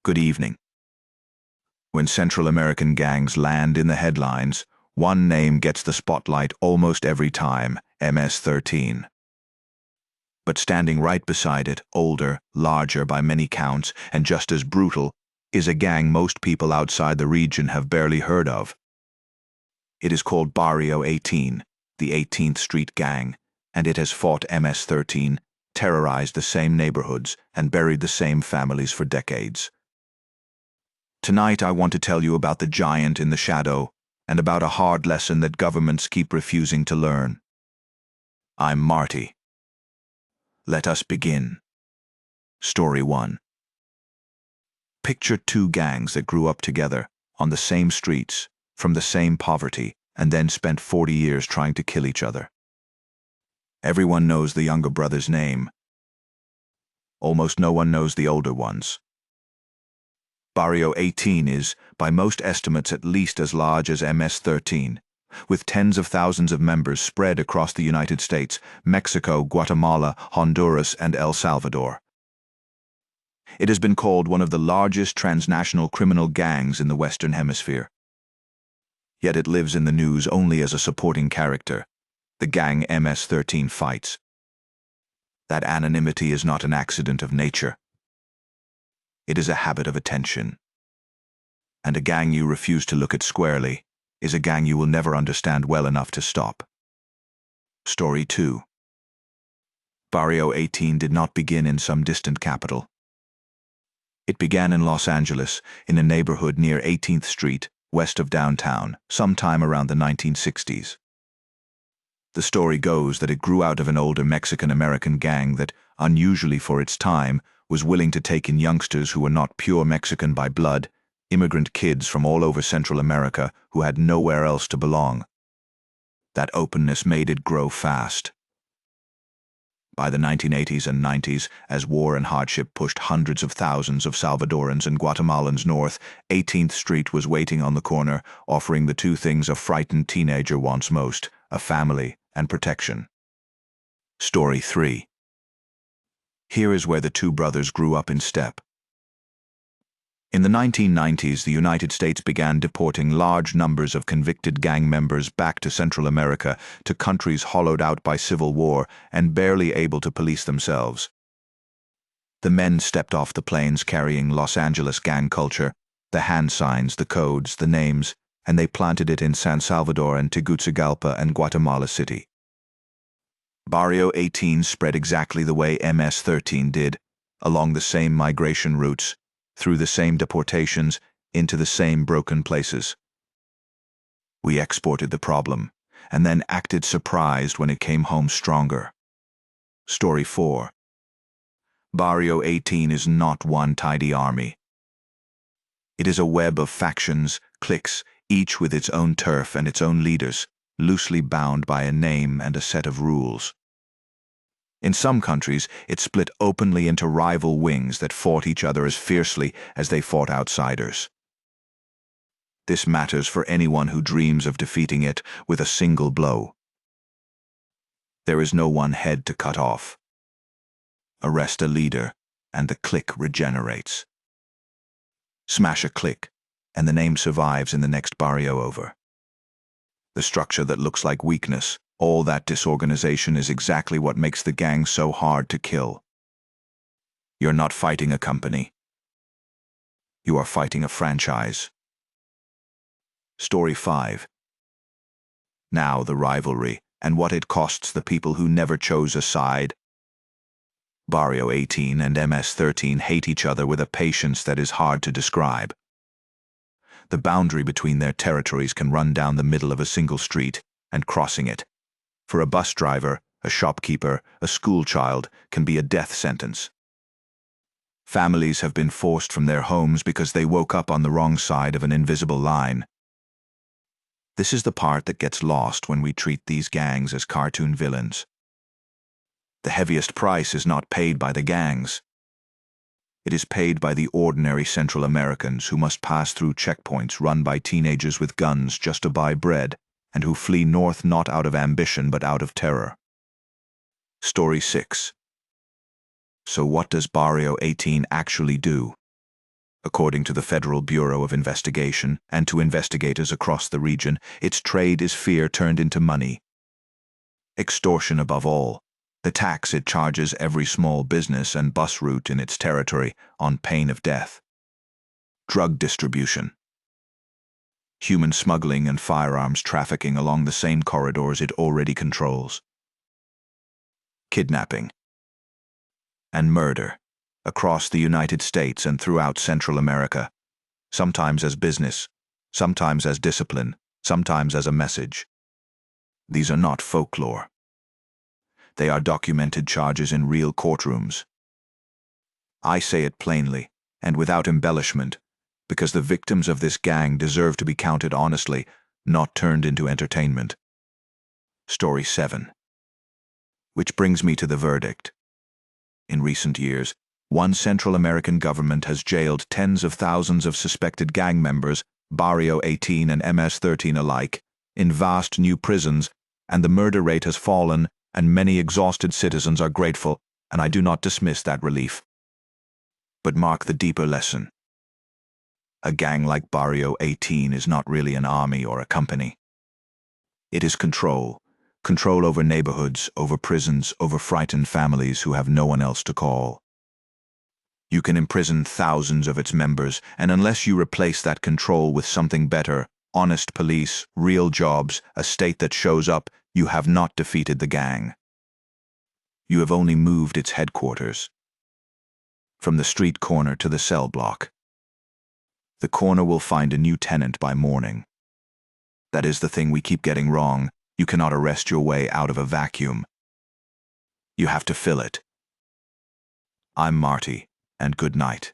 Good evening. When Central American gangs land in the headlines, one name gets the spotlight almost every time: MS-13. But standing right beside it, older, larger by many counts, and just as brutal, is a gang most people outside the region have barely heard of. It is called Barrio 18, the 18th Street Gang, and it has fought MS-13, terrorized the same neighborhoods, and buried the same families for decades. Tonight I want to tell you about the giant in the shadow and about a hard lesson that governments keep refusing to learn. I'm Marty. Let us begin. Story 1. Picture two gangs that grew up together, on the same streets, from the same poverty, and then spent 40 years trying to kill each other. Everyone knows the younger brother's name. Almost no one knows the older one's. Barrio 18 is, by most estimates, at least as large as MS-13, with tens of thousands of members spread across the United States, Mexico, Guatemala, Honduras, and El Salvador. It has been called one of the largest transnational criminal gangs in the Western Hemisphere. Yet it lives in the news only as a supporting character, the gang MS-13 fights. That anonymity is not an accident of nature. It is a habit of attention. And a gang you refuse to look at squarely is a gang you will never understand well enough to stop. Story 2. Barrio 18 did not begin in some distant capital. It began in Los Angeles, in a neighborhood near 18th Street, west of downtown, sometime around the 1960s. The story goes that it grew out of an older Mexican-American gang that, unusually for its time, was willing to take in youngsters who were not pure Mexican by blood, immigrant kids from all over Central America who had nowhere else to belong. That openness made it grow fast. By the 1980s and 90s, as war and hardship pushed hundreds of thousands of Salvadorans and Guatemalans north, 18th Street was waiting on the corner, offering the two things a frightened teenager wants most: a family and protection. Story 3. Here is where the two brothers grew up in step. In the 1990s, the United States began deporting large numbers of convicted gang members back to Central America, to countries hollowed out by civil war and barely able to police themselves. The men stepped off the planes carrying Los Angeles gang culture, the hand signs, the codes, the names, and they planted it in San Salvador and Tegucigalpa and Guatemala City. Barrio 18 spread exactly the way MS-13 did, along the same migration routes, through the same deportations, into the same broken places. We exported the problem, and then acted surprised when it came home stronger. Story 4. Barrio 18 is not one tidy army. It is a web of factions, cliques, each with its own turf and its own leaders, loosely bound by a name and a set of rules. In some countries, it split openly into rival wings that fought each other as fiercely as they fought outsiders. This matters for anyone who dreams of defeating it with a single blow. There is no one head to cut off. Arrest a leader, and the clique regenerates. Smash a clique, and the name survives in the next barrio over. The structure that looks like weakness, all that disorganization, is exactly what makes the gang so hard to kill. You're not fighting a company. You are fighting a franchise. Story 5. Now the rivalry, and what it costs the people who never chose a side. Barrio 18 and MS-13 hate each other with a patience that is hard to describe. The boundary between their territories can run down the middle of a single street, and crossing it, for a bus driver, a shopkeeper, a school child, can be a death sentence. Families have been forced from their homes because they woke up on the wrong side of an invisible line. This is the part that gets lost when we treat these gangs as cartoon villains. The heaviest price is not paid by the gangs. It is paid by the ordinary Central Americans who must pass through checkpoints run by teenagers with guns just to buy bread, and who flee north not out of ambition but out of terror. Story 6. So what does Barrio 18 actually do? According to the Federal Bureau of Investigation and to investigators across the region, its trade is fear turned into money. Extortion above all, the tax it charges every small business and bus route in its territory on pain of death. Drug distribution. Human smuggling and firearms trafficking along the same corridors it already controls. Kidnapping. And murder, across the United States and throughout Central America, sometimes as business, sometimes as discipline, sometimes as a message. These are not folklore. They are documented charges in real courtrooms. I say it plainly, and without embellishment, because the victims of this gang deserve to be counted honestly, not turned into entertainment. Story 7. Which brings me to the verdict. In recent years, one Central American government has jailed tens of thousands of suspected gang members, Barrio 18 and MS-13 alike, in vast new prisons, and the murder rate has fallen, and many exhausted citizens are grateful, and I do not dismiss that relief. But mark the deeper lesson. A gang like Barrio 18 is not really an army or a company. It is control. Control over neighborhoods, over prisons, over frightened families who have no one else to call. You can imprison thousands of its members, and unless you replace that control with something better, honest police, real jobs, a state that shows up, you have not defeated the gang. You have only moved its headquarters. From the street corner to the cell block. The corner will find a new tenant by morning. That is the thing we keep getting wrong. You cannot arrest your way out of a vacuum. You have to fill it. I'm Marty, and good night.